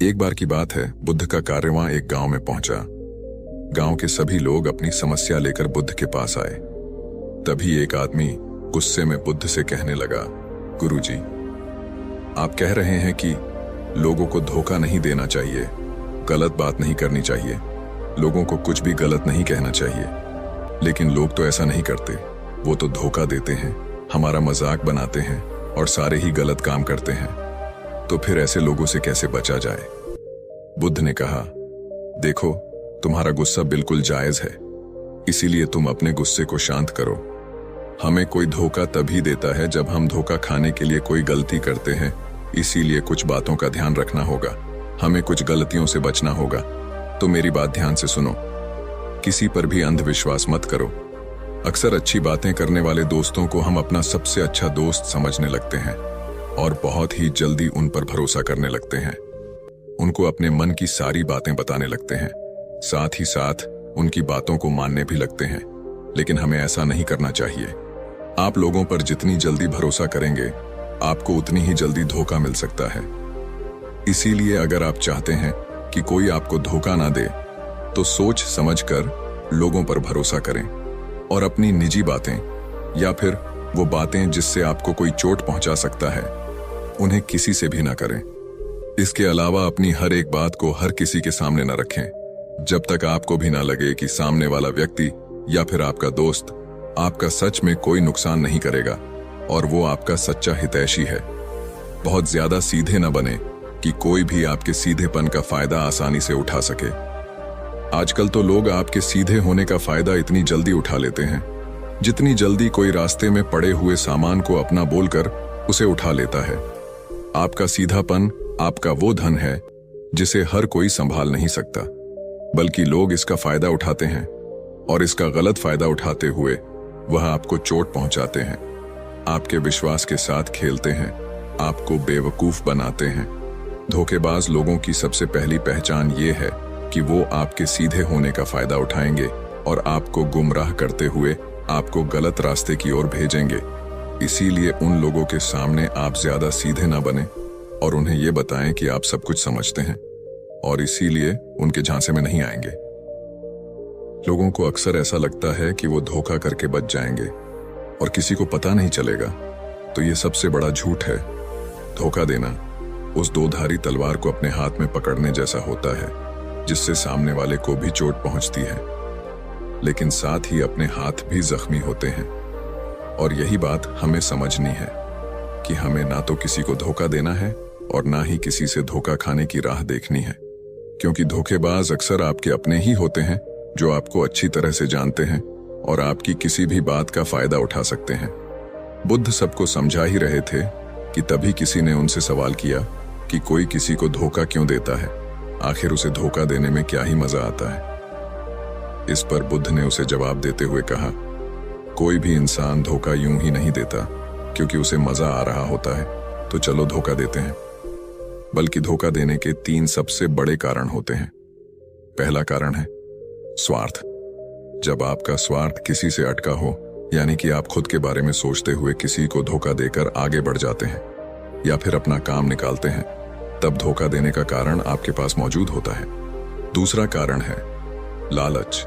एक बार की बात है, बुद्ध का कारवां एक गांव में पहुंचा। गांव के सभी लोग अपनी समस्या लेकर बुद्ध के पास आए। तभी एक आदमी गुस्से में बुद्ध से कहने लगा, गुरुजी, आप कह रहे हैं कि लोगों को धोखा नहीं देना चाहिए, गलत बात नहीं करनी चाहिए, लोगों को कुछ भी गलत नहीं कहना चाहिए, लेकिन लोग तो ऐसा नहीं करते। वो तो धोखा देते हैं, हमारा मजाक बनाते हैं और सारे ही गलत काम करते हैं। तो फिर ऐसे लोगों से कैसे बचा जाए? बुद्ध ने कहा, देखो, तुम्हारा गुस्सा बिल्कुल जायज है, इसीलिए तुम अपने गुस्से को शांत करो। हमें कोई धोखा तभी देता है जब हम धोखा खाने के लिए कोई गलती करते हैं, इसीलिए कुछ बातों का ध्यान रखना होगा, हमें कुछ गलतियों से बचना होगा। तो मेरी बात ध्यान से सुनो, किसी पर भी अंधविश्वास मत करो। अक्सर अच्छी बातें करने वाले दोस्तों को हम अपना सबसे अच्छा दोस्त समझने लगते हैं और बहुत ही जल्दी उन पर भरोसा करने लगते हैं। उनको अपने मन की सारी बातें बताने लगते हैं, साथ ही साथ उनकी बातों को मानने भी लगते हैं। लेकिन हमें ऐसा नहीं करना चाहिए। आप लोगों पर जितनी जल्दी भरोसा करेंगे, आपको उतनी ही जल्दी धोखा मिल सकता है। इसीलिए अगर आप चाहते हैं कि कोई आपको धोखा ना दे, तो सोच समझकर लोगों पर भरोसा करें और अपनी निजी बातें या फिर वो बातें जिससे आपको कोई चोट पहुंचा सकता है, उन्हें किसी से भी ना करें। इसके अलावा अपनी हर एक बात को हर किसी के सामने ना रखें, जब तक आपको भी ना लगे कि सामने वाला व्यक्ति या फिर आपका दोस्त आपका सच में कोई नुकसान नहीं करेगा और वो आपका सच्चा हितैषी है। बहुत ज्यादा सीधे न बने कि कोई भी आपके सीधेपन का फायदा आसानी से उठा सके। आजकल तो लोग आपके सीधे होने का फायदा इतनी जल्दी उठा लेते हैं, जितनी जल्दी कोई रास्ते में पड़े हुए सामान को अपना बोलकर उसे उठा लेता है। आपका सीधापन आपका वो धन है जिसे हर कोई संभाल नहीं सकता, बल्कि लोग इसका फायदा उठाते हैं और इसका गलत फायदा उठाते हुए वह आपको चोट पहुंचाते हैं, आपके विश्वास के साथ खेलते हैं, आपको बेवकूफ बनाते हैं। धोखेबाज लोगों की सबसे पहली पहचान ये है कि वो आपके सीधे होने का फायदा उठाएंगे और आपको गुमराह करते हुए आपको गलत रास्ते की ओर भेजेंगे। इसीलिए उन लोगों के सामने आप ज्यादा सीधे ना बने और उन्हें ये बताएं कि आप सब कुछ समझते हैं और इसीलिए उनके झांसे में नहीं आएंगे। लोगों को अक्सर ऐसा लगता है कि वो धोखा करके बच जाएंगे और किसी को पता नहीं चलेगा, तो ये सबसे बड़ा झूठ है। धोखा देना उस दोधारी तलवार को अपने हाथ में पकड़ने जैसा होता है, जिससे सामने वाले को भी चोट पहुंचती है, लेकिन साथ ही अपने हाथ भी जख्मी होते हैं। और यही बात हमें समझनी है कि हमें ना तो किसी को धोखा देना है और ना ही किसी से धोखा खाने की राह देखनी है, क्योंकि धोखेबाज अक्सर आपके अपने ही होते हैं जो आपको अच्छी तरह से जानते हैं और आपकी किसी भी बात का फायदा उठा सकते हैं। बुद्ध सबको समझा ही रहे थे कि तभी किसी ने उनसे सवाल किया कि कोई किसी को धोखा क्यों देता है, आखिर उसे धोखा देने में क्या ही मजा आता है। इस पर बुद्ध ने उसे जवाब देते हुए कहा, कोई भी इंसान धोखा यूं ही नहीं देता क्योंकि उसे मजा आ रहा होता है तो चलो धोखा देते हैं, बल्कि धोखा देने के 3 सबसे बड़े कारण होते हैं। पहला कारण है स्वार्थ। जब आपका स्वार्थ किसी से अटका हो, यानी कि आप खुद के बारे में सोचते हुए किसी को धोखा देकर आगे बढ़ जाते हैं या फिर अपना काम निकालते हैं, तब धोखा देने का कारण आपके पास मौजूद होता है। दूसरा कारण है लालच,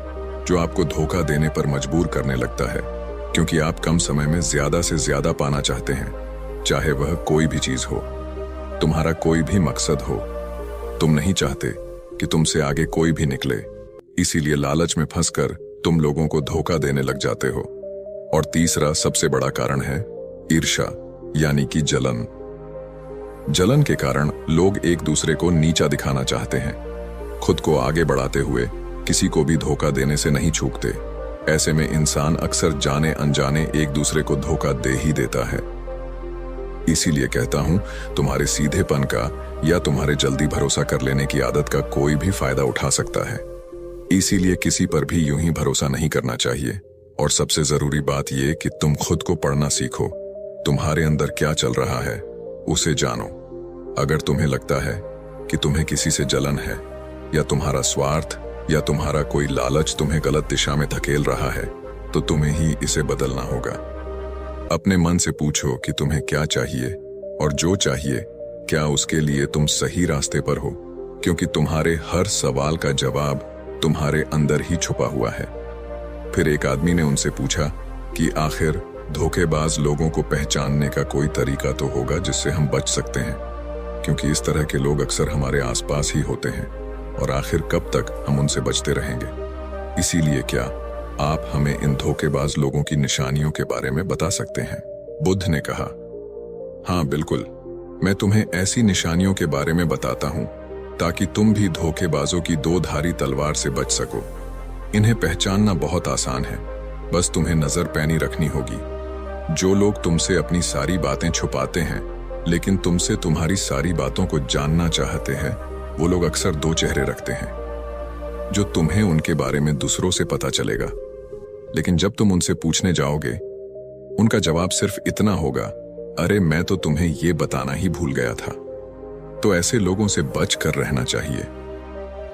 जो आपको धोखा देने पर मजबूर करने लगता है, क्योंकि आप कम समय में ज्यादा से ज्यादा पाना चाहते हैं, चाहे वह कोई भी चीज हो, तुम्हारा कोई भी मकसद हो। तुम नहीं चाहते कि तुमसे आगे कोई भी निकले, इसीलिए लालच में फंसकर तुम लोगों को धोखा देने लग जाते हो। और तीसरा सबसे बड़ा कारण है ईर्ष्या, यानी कि जलन। जलन के कारण लोग एक दूसरे को नीचा दिखाना चाहते हैं, खुद को आगे बढ़ाते हुए किसी को भी धोखा देने से नहीं चूकते। ऐसे में इंसान अक्सर जाने अनजाने एक दूसरे को धोखा दे ही देता है। इसीलिए कहता हूं, तुम्हारे सीधेपन का या तुम्हारे जल्दी भरोसा कर लेने की आदत का कोई भी फायदा उठा सकता है। इसीलिए किसी पर भी यूं ही भरोसा नहीं करना चाहिए। और सबसे जरूरी बात यह कि तुम खुद को पढ़ना सीखो। तुम्हारे अंदर क्या चल रहा है उसे जानो। अगर तुम्हें लगता है कि तुम्हें किसी से जलन है या तुम्हारा स्वार्थ या तुम्हारा कोई लालच तुम्हें गलत दिशा में धकेल रहा है, तो तुम्हें ही इसे बदलना होगा। अपने मन से पूछो कि तुम्हें क्या चाहिए और जो चाहिए क्या उसके लिए तुम सही रास्ते पर हो। क्योंकि तुम्हारे हर सवाल का जवाब तुम्हारे अंदर ही छुपा हुआ है। फिर एक आदमी ने उनसे पूछा कि आखिर धोखेबाज लोगों को पहचानने का कोई तरीका तो होगा जिससे हम बच सकते हैं, क्योंकि इस तरह के लोग अक्सर हमारे आसपास ही होते हैं और आखिर कब तक हम उनसे बचते रहेंगे। इसीलिए क्या आप हमें इन धोखेबाज लोगों की निशानियों के बारे में बता सकते हैं? बुद्ध ने कहा, हाँ बिल्कुल, मैं तुम्हें ऐसी निशानियों के बारे में बताता हूं ताकि तुम भी धोखेबाजों की दो धारी तलवार से बच सको। इन्हें पहचानना बहुत आसान है, बस तुम्हें नजर पैनी रखनी होगी। जो लोग तुमसे अपनी सारी बातें छुपाते हैं लेकिन तुमसे तुम्हारी सारी बातों को जानना चाहते हैं, वो लोग अक्सर दो चेहरे रखते हैं। जो तुम्हें उनके बारे में दूसरों से पता चलेगा, लेकिन जब तुम उनसे पूछने जाओगे उनका जवाब सिर्फ इतना होगा, अरे मैं तो तुम्हें ये बताना ही भूल गया था। तो ऐसे लोगों से बच कर रहना चाहिए।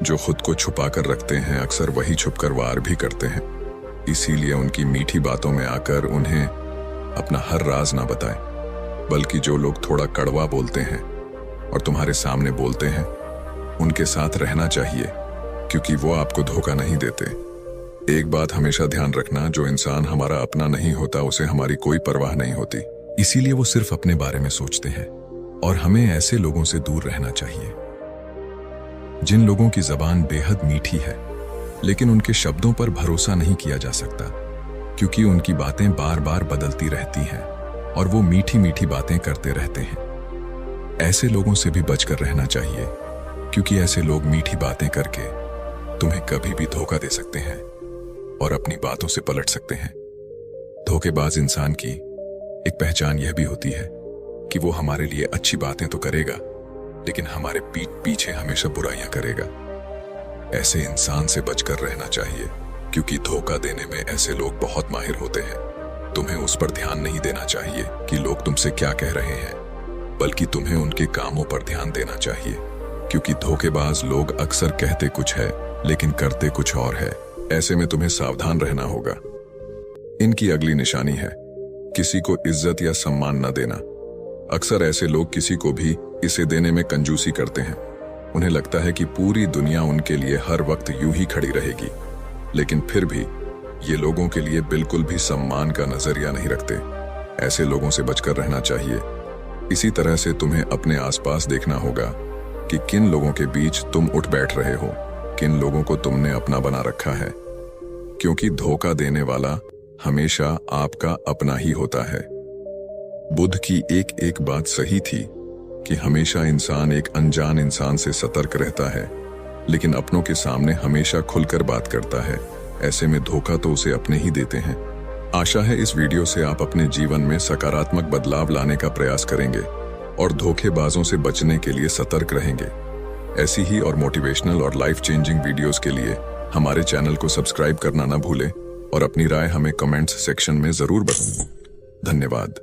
जो खुद को छुपा कर रखते हैं अक्सर वही छुपकर वार भी करते हैं। इसीलिए उनकी मीठी बातों में आकर उन्हें अपना हर राज ना बताएं, बल्कि जो लोग थोड़ा कड़वा बोलते हैं और तुम्हारे सामने बोलते हैं, उनके साथ रहना चाहिए, क्योंकि वो आपको धोखा नहीं देते। एक बात हमेशा ध्यान रखना, जो इंसान हमारा अपना नहीं होता उसे हमारी कोई परवाह नहीं होती। इसीलिए वो सिर्फ अपने बारे में सोचते हैं और हमें ऐसे लोगों से दूर रहना चाहिए। जिन लोगों की जबान बेहद मीठी है लेकिन उनके शब्दों पर भरोसा नहीं किया जा सकता, क्योंकि उनकी बातें बार बार बदलती रहती हैं और वो मीठी मीठी बातें करते रहते हैं। ऐसे लोगों से भी बचकर रहना चाहिए, क्योंकि ऐसे लोग मीठी बातें करके तुम्हें कभी भी धोखा दे सकते हैं और अपनी बातों से पलट सकते हैं। धोखेबाज इंसान की एक पहचान यह भी होती है कि वो हमारे लिए अच्छी बातें तो करेगा लेकिन हमारे पीठ पीछे हमेशा बुराइयां करेगा। ऐसे इंसान से बचकर रहना चाहिए, क्योंकि धोखा देने में ऐसे लोग बहुत माहिर होते हैं। तुम्हें उस पर ध्यान नहीं देना चाहिए कि लोग तुमसे क्या कह रहे हैं, बल्कि तुम्हें उनके कामों पर ध्यान देना चाहिए, क्योंकि धोखेबाज लोग अक्सर कहते कुछ है लेकिन करते कुछ और है। ऐसे में तुम्हें सावधान रहना होगा। इनकी अगली निशानी है किसी को इज्जत या सम्मान न देना। अक्सर ऐसे लोग किसी को भी इसे देने में कंजूसी करते हैं। उन्हें लगता है कि पूरी दुनिया उनके लिए हर वक्त यूं ही खड़ी रहेगी, लेकिन फिर भी ये लोगों के लिए बिल्कुल भी सम्मान का नजरिया नहीं रखते। ऐसे लोगों से बचकर रहना चाहिए। इसी तरह से तुम्हें अपने आसपास देखना होगा कि किन लोगों के बीच तुम उठ बैठ रहे हो, किन लोगों को तुमने अपना बना रखा है, क्योंकि धोखा देने वाला हमेशा आपका अपना ही होता है। बुद्ध की एक एक बात सही थी कि हमेशा इंसान एक अनजान इंसान से सतर्क रहता है, लेकिन अपनों के सामने हमेशा खुलकर बात करता है। ऐसे में धोखा तो उसे अपने ही देते हैं। आशा है इस वीडियो से आप अपने जीवन में सकारात्मक बदलाव लाने का प्रयास करेंगे और धोखेबाजों से बचने के लिए सतर्क रहेंगे। ऐसी ही और मोटिवेशनल और लाइफ चेंजिंग वीडियोस के लिए हमारे चैनल को सब्सक्राइब करना ना भूलें और अपनी राय हमें कमेंट्स सेक्शन में जरूर बताएं। धन्यवाद।